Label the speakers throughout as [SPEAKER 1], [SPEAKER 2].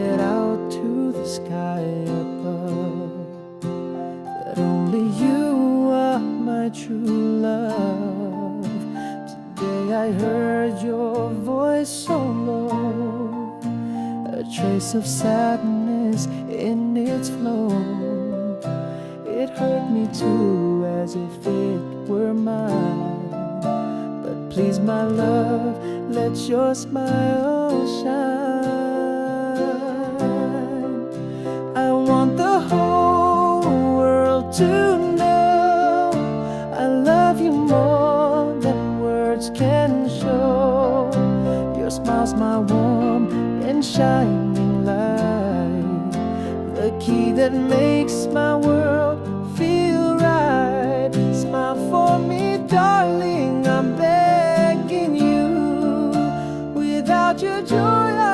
[SPEAKER 1] it out to the sky above, that only you are my true love. Today I heard your voice so low, a trace of sadness in its flow. It hurt me too, as if it were mine. But please, my love, let your smile shine. I want the whole world to know I love you more than words can show. Your smile's my warm and shining light, the key that makes my world feel right. Smile for me, darling, I'm begging you. Without your joy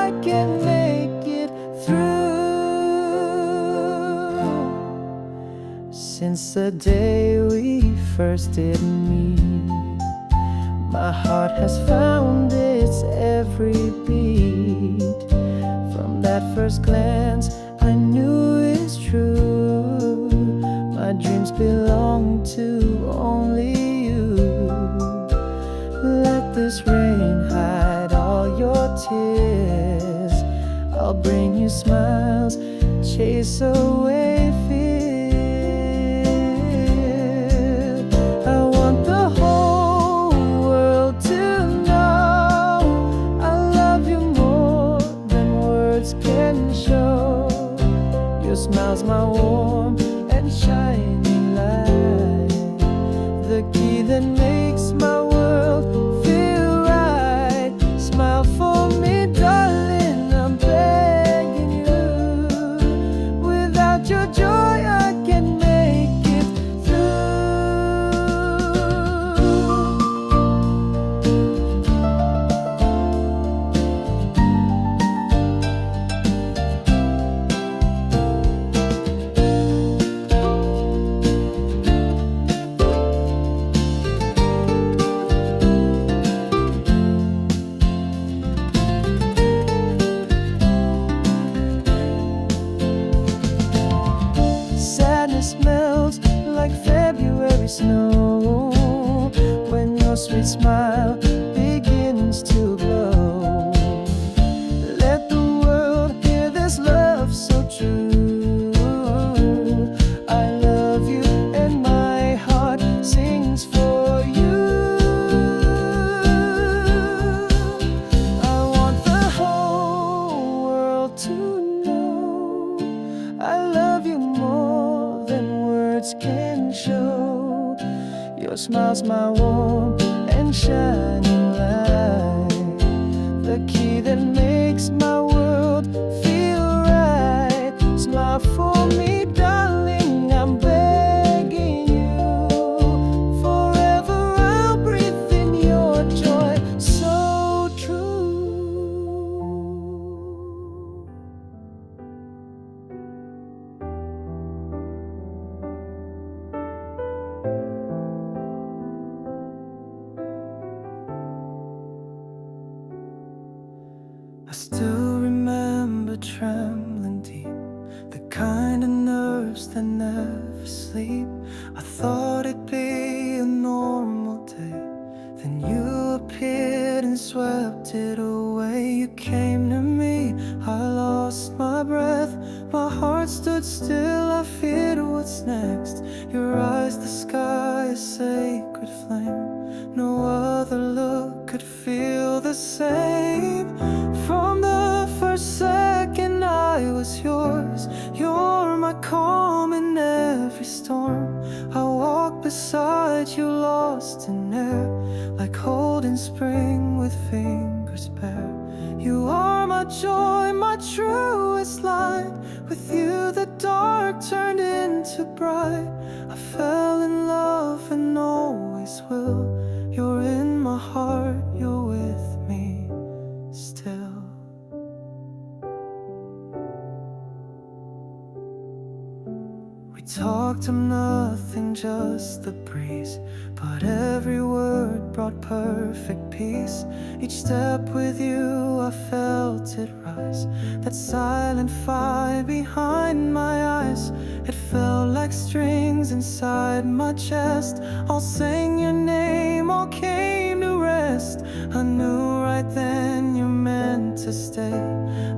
[SPEAKER 1] I can't make it through. Since the day we first did meet, my heart has found its every beat. From that first glance I knew it's true. My dreams belong to only you. Let this rain hide all your tears. I'll bring you smiles, chase away fear. I want the whole world to know I love you more than words can show. Your smile's my warm and shining light, the key that makes my world feel right. Smile for me, darling, I'm begging you. Without your joy I can't make it smells like February snow when your sweet smile begins to glow. Let the world hear this love so true. I love you and my heart sings for you. I want the whole world to know I love you more than words can show. Your smile's my warm and shining light, the key that makes my world feel right. Smile for me, darling, I'm begging you. Forever I'll breathe in your joy so true. I still remember trembling deep, the kind of nerves that never sleep. I thought it'd be a normal day, then you appeared and swept it away. You came to me, I lost my breath, my heart stood still, I feared what's next. Your eyes, the sky, a sacred flame, no other look could feel the same. From the first second I was yours, you're my calm in every storm. I walk beside you lost in air, like holding spring with fingers bare. You are my joy, my truest light. With you the dark turned into bright. I fell in love and always will. You're in my heart, you're with me still. We talked of nothing, just the breeze, but every word brought perfect peace. Each step with you I felt it rise, that silent fire behind my eyes. It felt like strings inside my chest, all sang your name, all came to rest. I knew right then you meant to stay.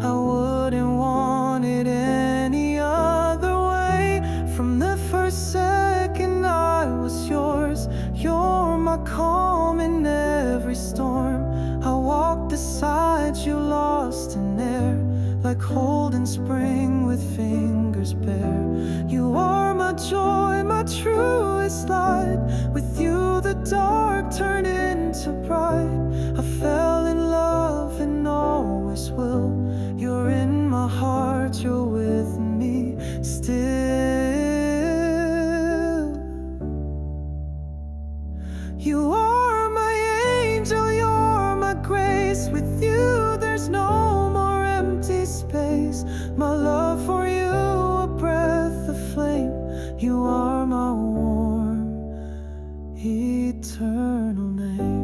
[SPEAKER 1] I wouldn't want it any other way. From the first second I was yours. You're my calm in every storm. I walked beside you lost in air, like holding spring with fingers bare. You are my joy, my truest light. With you the dark turned into bright. I fell in love and always will. You're in my heart, you're with me still. You are my angel, you're my grace. With you there's no more empty space. My love for you, a breath of flame. You are my warm, eternal name.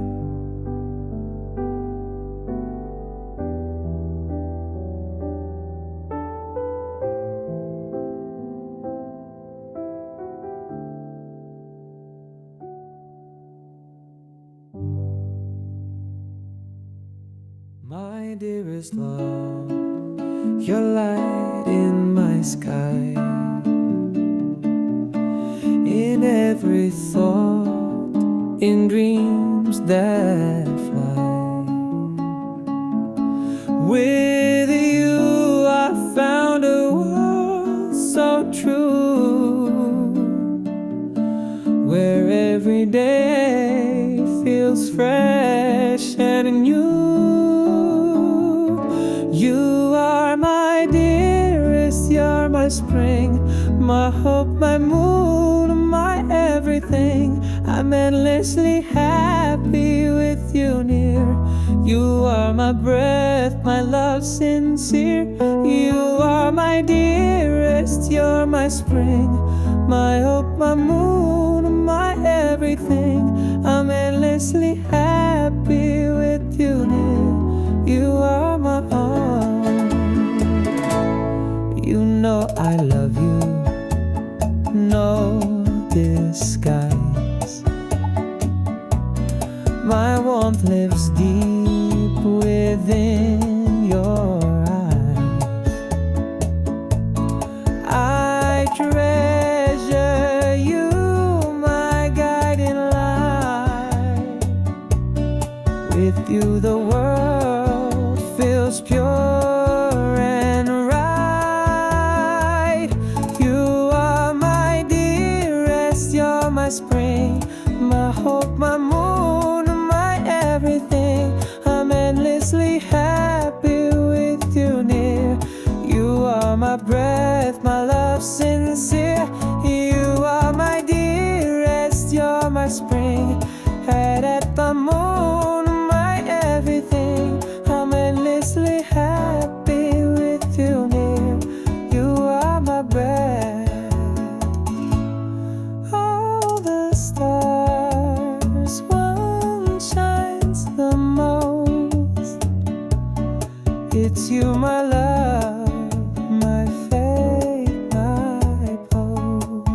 [SPEAKER 1] My dearest love, your light in my sky, in every thought, in dreams that fly. With you I found a world so true, where every day feels fresh and new. You are my dearest, you're my spring, my hope, my moon, my everything. I'm endlessly happy with you near. You are my breath, my love sincere. You are my dearest, you're my spring, my hope, my moon, my everything. I'm endlessly happy with you near. You are my all. You know I love you, no disguise. My warmth lives deep within your eyes. I treasure you, my guiding light. With you the world feels pure and right. You are my dearest, you're my spring, my hope, my moon, my everything. I'm endlessly happy with you near. You are my breath, my love sincere. You are my dearest, you're my spring, right at the moon, my everything. I'm endlessly happy with you near. You are my breath. All the stars, one shines the most. It's you, my love, my faith, my hope.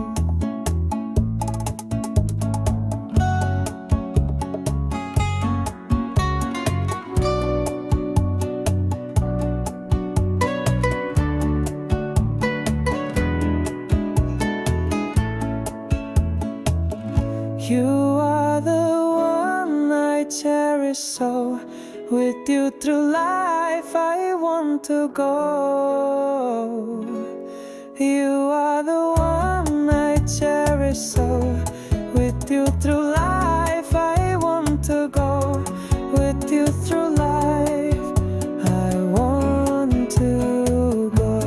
[SPEAKER 1] You are the one I cherish so. With you through life I want to go. You are the one I cherish so. With you through life I want to go. With you through life I want to go.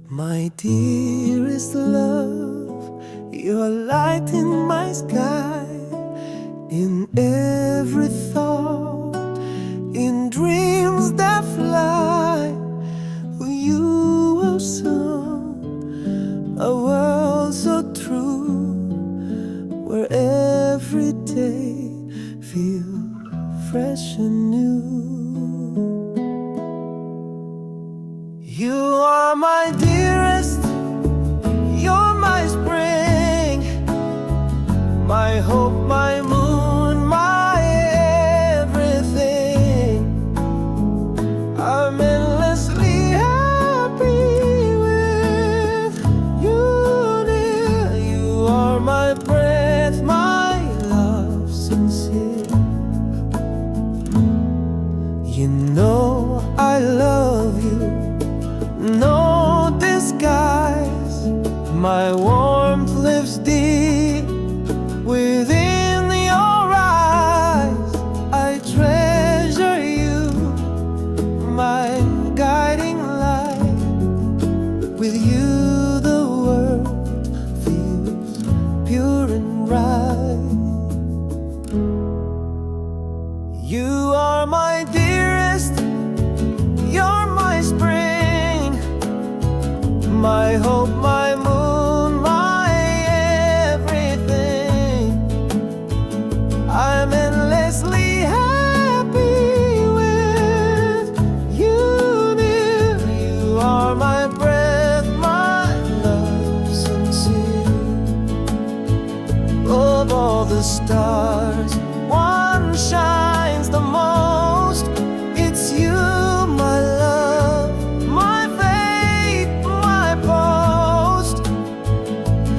[SPEAKER 1] My dearest love, you're light in my sky, in every thought, in dreams that fly. You have sung a world so true, where every day feels fresh and new. You are my dearest, you're my spring, my hope, my moon, my everything. I'm endlessly happy with you near. You are my breath, my love sincere. You know I love you, no disguise. My warmth lives deep within your eyes. I treasure you, my guiding light. With you the world feels pure and right. You are my dearest, you're my spring, my hope, my moon, my everything. I'm endlessly happy with you near. You are my breath, my love sincere. Of all the stars, one shines the most. It's you, my love, my faith, my post.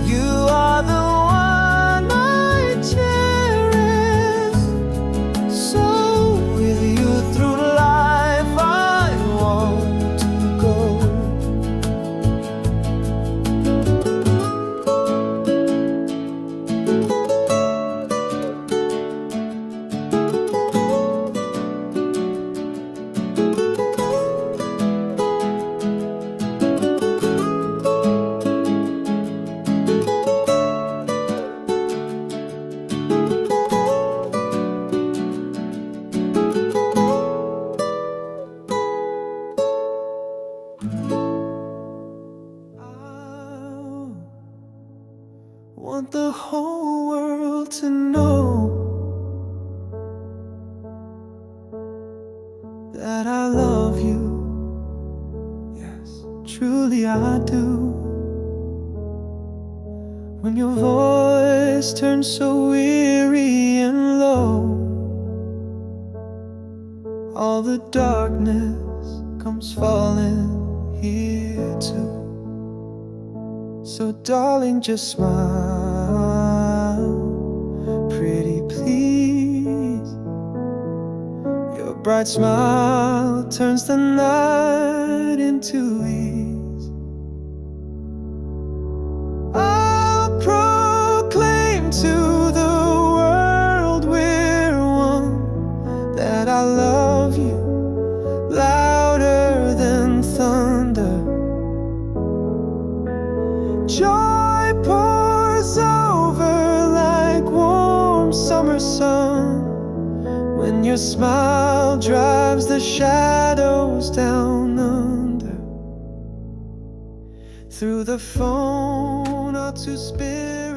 [SPEAKER 1] You are the one I cherish. So with you through life I want to go. I want the whole world to know that I love you. Yes, truly I do. When your voice turns so weary and low, all the darkness comes falling here too. So darling, just smile, pretty please. Your bright smile turns the night into ease. I'll proclaim to the world we're one, that I love you louder than thunder. Joy pours over like warm summer sun, when your smile drives the shadows down under. Through the phone, our two spirits